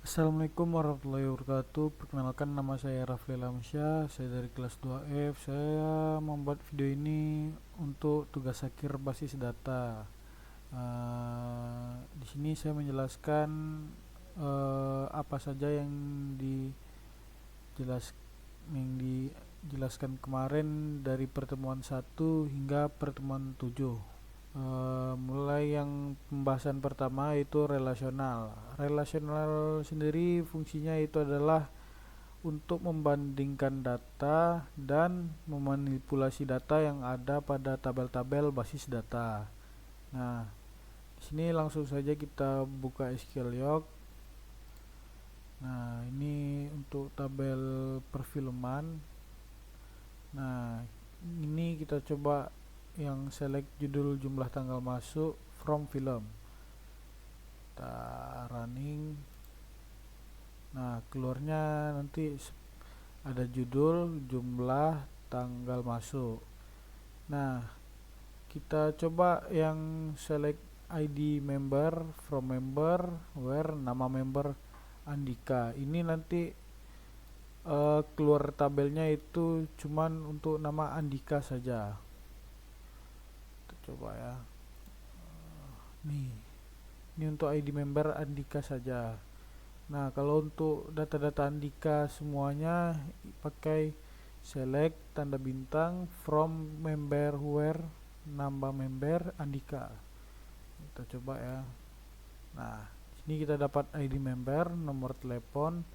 Assalamualaikum warahmatullahi wabarakatuh. Perkenalkan, nama saya Rafli Lamsyah. Saya dari kelas 2F. Saya membuat video ini untuk tugas akhir basis data. Di sini saya menjelaskan apa saja dijelas yang dijelaskan kemarin dari pertemuan 1 hingga pertemuan 7. Mulai yang pembahasan pertama itu relasional. Relasional sendiri fungsinya itu adalah untuk membandingkan data dan memanipulasi data yang ada pada tabel-tabel basis data. Nah, di sini langsung saja kita buka SQL Yoke. Nah, ini untuk tabel perfilman. Nah, ini kita coba yang select judul, jumlah, tanggal masuk from film. Kita running. Nah, keluarnya nanti ada judul, jumlah, tanggal masuk. Nah, kita coba yang select ID member, from member, where, nama member Andika. Ini nanti keluar tabelnya itu cuman untuk nama Andika saja. Kita coba ya. Nih, ini untuk ID member Andika saja. Nah, kalau untuk data-data Andika semuanya pakai select tanda bintang from member where, nambah member Andika. Kita coba ya. Nah, sini kita dapat ID member, nomor telepon,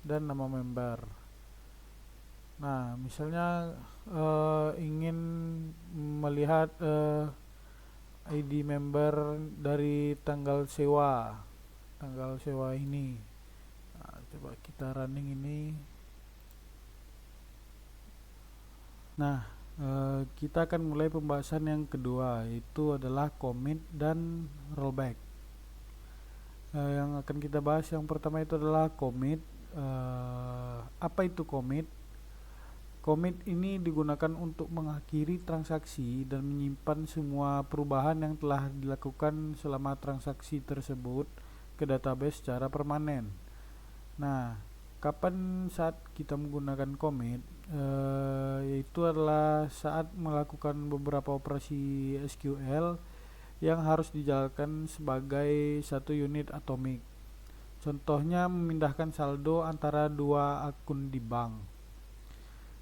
dan nama member. Nah, misalnya ingin melihat ID member dari tanggal sewa ini. Nah, coba kita running ini. Nah, kita akan mulai pembahasan yang kedua, yaitu adalah commit dan rollback. Yang akan kita bahas yang pertama itu adalah commit. Apa itu commit? Commit ini digunakan untuk mengakhiri transaksi dan menyimpan semua perubahan yang telah dilakukan selama transaksi tersebut ke database secara permanen. Nah, kapan saat kita menggunakan commit? Yaitu adalah saat melakukan beberapa operasi SQL yang harus dijalankan sebagai satu unit atomik. Contohnya memindahkan saldo antara dua akun di bank.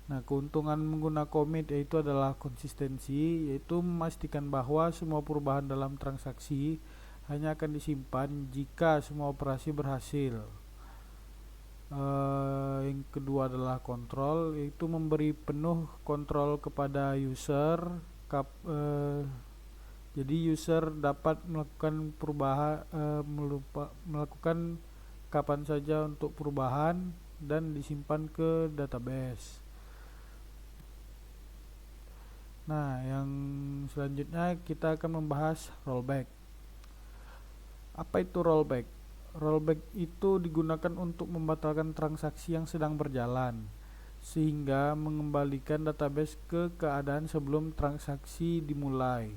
Nah, keuntungan menggunakan commit yaitu adalah konsistensi, yaitu memastikan bahwa semua perubahan dalam transaksi hanya akan disimpan jika semua operasi berhasil. Yang kedua adalah kontrol, yaitu memberi penuh kontrol kepada user. Jadi user dapat melakukan melakukan kapan saja untuk perubahan dan disimpan ke database. Nah, yang selanjutnya kita akan membahas rollback. Apa itu rollback? Rollback itu digunakan untuk membatalkan transaksi yang sedang berjalan, sehingga mengembalikan database ke keadaan sebelum transaksi dimulai.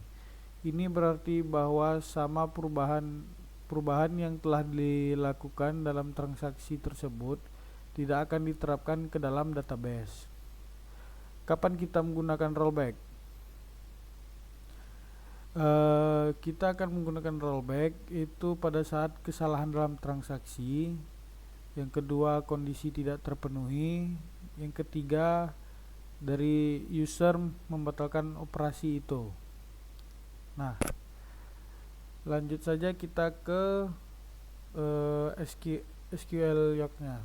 Ini berarti bahwa sama perubahan yang telah dilakukan dalam transaksi tersebut tidak akan diterapkan ke dalam database. Kapan kita menggunakan rollback? Kita akan menggunakan rollback itu pada saat kesalahan dalam transaksi, yang kedua kondisi tidak terpenuhi, yang ketiga dari user membatalkan operasi itu. Nah, lanjut saja kita ke SQL Yoke-nya.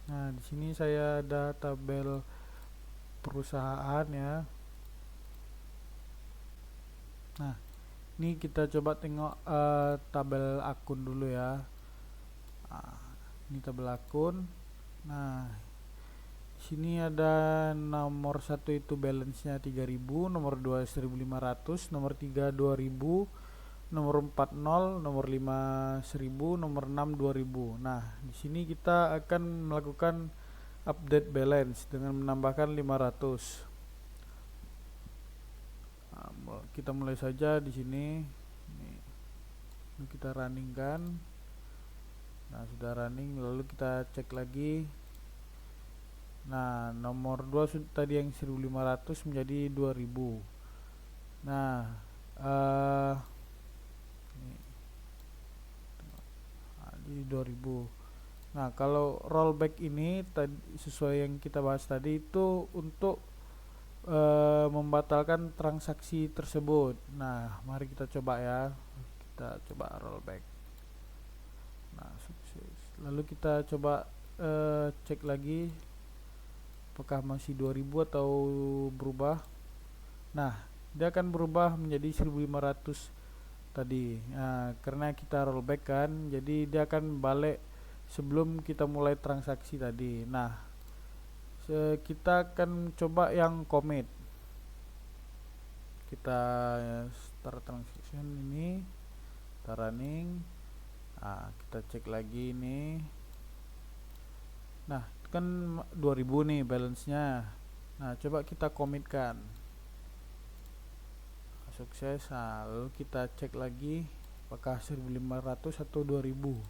Nah, di sini saya ada tabel perusahaan ya. Nah, ini kita coba tengok tabel akun dulu ya. Ini tabel akun. Nah, sini ada nomor 1 itu balance-nya 3000, nomor 2 1500, nomor 3 2000, nomor 4 0, nomor 5 1000, nomor 6 2000. Nah, di sini kita akan melakukan update balance dengan menambahkan 500. Kita mulai saja di sini. Ini kita running kan. Nah, sudah running, lalu kita cek lagi. Nah, nomor 2 tadi yang 1500 menjadi 2000. Nah, di 2000. Nah, kalau rollback ini tadi sesuai yang kita bahas tadi itu untuk membatalkan transaksi tersebut. Nah, mari kita coba ya. Kita coba rollback. Nah, sukses. Lalu kita coba cek lagi apakah masih 2000 atau berubah. Nah, dia akan berubah menjadi 1500 tadi. Nah, karena kita rollback kan, jadi dia akan balik sebelum kita mulai transaksi tadi. Nah, kita akan coba yang commit. Kita start transaction ini, kita running. Nah, kita cek lagi ini. Nah, kan 2000 nih balance-nya. Nah, coba kita commitkan. Sukses. Nah, lalu kita cek lagi apakah 1500 atau 2000.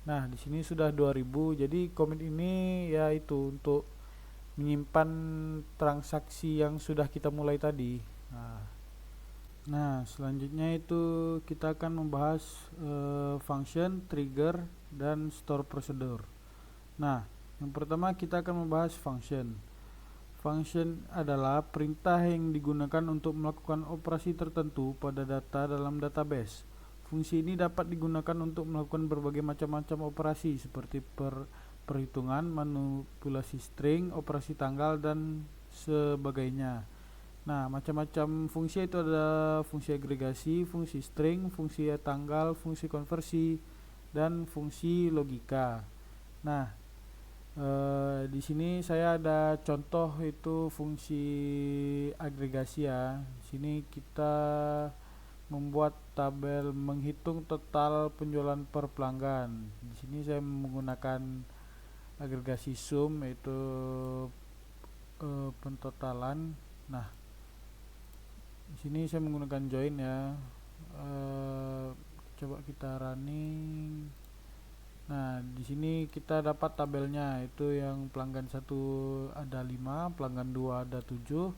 Nah, di sini sudah 2000. Jadi commit ini yaitu untuk menyimpan transaksi yang sudah kita mulai tadi. Nah, selanjutnya itu kita akan membahas function, trigger, dan store procedure. Nah, yang pertama kita akan membahas function. Function adalah perintah yang digunakan untuk melakukan operasi tertentu pada data dalam database. Fungsi ini dapat digunakan untuk melakukan berbagai macam operasi seperti perhitungan, manipulasi string, operasi tanggal, dan sebagainya. Nah, macam-macam fungsi itu ada fungsi agregasi, fungsi string, fungsi tanggal, fungsi konversi, dan fungsi logika. Nah, di sini saya ada contoh itu fungsi agregasi ya. Di sini kita membuat tabel menghitung total penjualan per pelanggan. Di sini saya menggunakan agregasi sum, yaitu pentotalan. Nah, di sini saya menggunakan join ya. Coba kita running. Nah, di sini kita dapat tabelnya, itu yang pelanggan 1 ada 5, pelanggan 2 ada 7,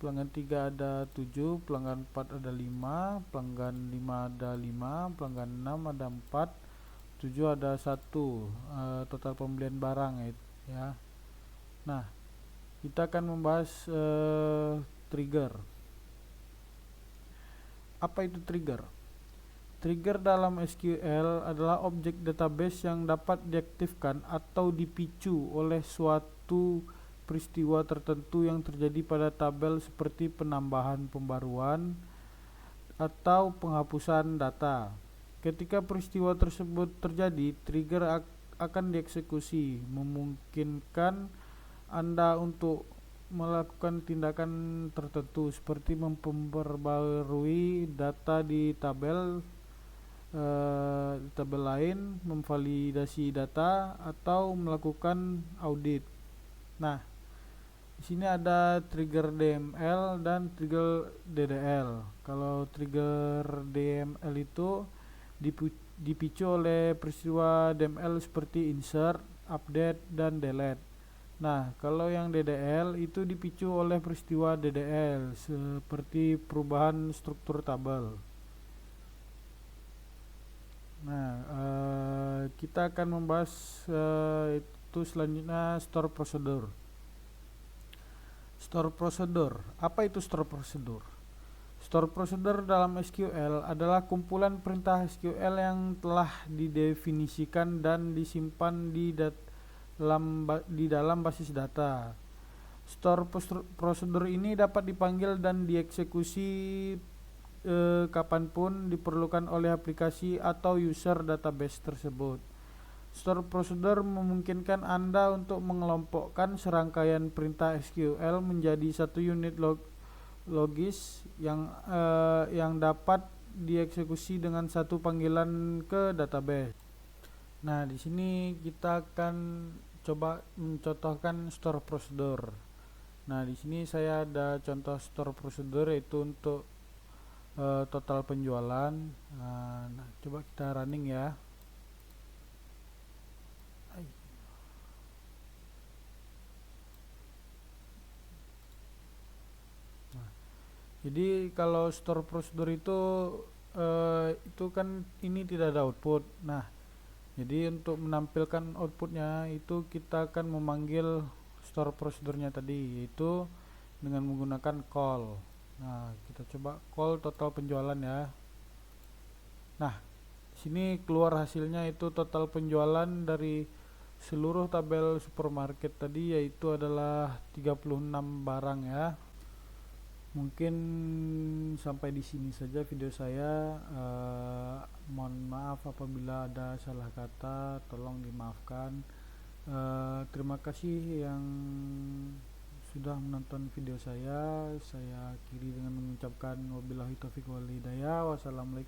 pelanggan 3 ada 7, pelanggan 4 ada 5, pelanggan 5 ada 5, pelanggan 6 ada 4, 7 ada 1, total pembelian barang ya. Nah, kita akan membahas trigger. Apa itu trigger? Trigger dalam SQL adalah objek database yang dapat diaktifkan atau dipicu oleh suatu peristiwa tertentu yang terjadi pada tabel seperti penambahan, pembaruan, atau penghapusan data. Ketika peristiwa tersebut terjadi, trigger akan dieksekusi, memungkinkan Anda untuk melakukan tindakan tertentu seperti memperbarui data di tabel lain, memvalidasi data, atau melakukan audit. Nah, di sini ada trigger DML dan trigger DDL. Kalau trigger DML itu dipicu oleh peristiwa DML seperti insert, update, dan delete. Nah, kalau yang DDL itu dipicu oleh peristiwa DDL seperti perubahan struktur tabel. Nah, kita akan membahas itu selanjutnya store procedure. Store procedure. Apa itu store procedure? Store procedure dalam SQL adalah kumpulan perintah SQL yang telah didefinisikan dan disimpan di dalam basis data. Store procedure ini dapat dipanggil dan dieksekusi kapanpun diperlukan oleh aplikasi atau user database tersebut. Store procedure memungkinkan Anda untuk mengelompokkan serangkaian perintah SQL menjadi satu unit logis yang dapat dieksekusi dengan satu panggilan ke database. Nah, di sini kita akan coba mencontohkan store procedure. Nah, di sini saya ada contoh store procedure, yaitu untuk total penjualan. Nah, coba kita running ya. Jadi kalau store prosedur itu kan ini tidak ada output. Nah, jadi untuk menampilkan outputnya itu kita akan memanggil store prosedurnya tadi, yaitu dengan menggunakan call. Nah, kita coba call total penjualan ya. Nah, sini keluar hasilnya itu total penjualan dari seluruh tabel supermarket tadi, yaitu adalah 36 barang ya. Mungkin sampai di sini saja video saya. Mohon maaf apabila ada salah kata, tolong dimaafkan. Terima kasih yang sudah menonton video saya. Saya akhiri dengan mengucapkan wabillahi taufiq wal hidayah. Wassalamualaikum.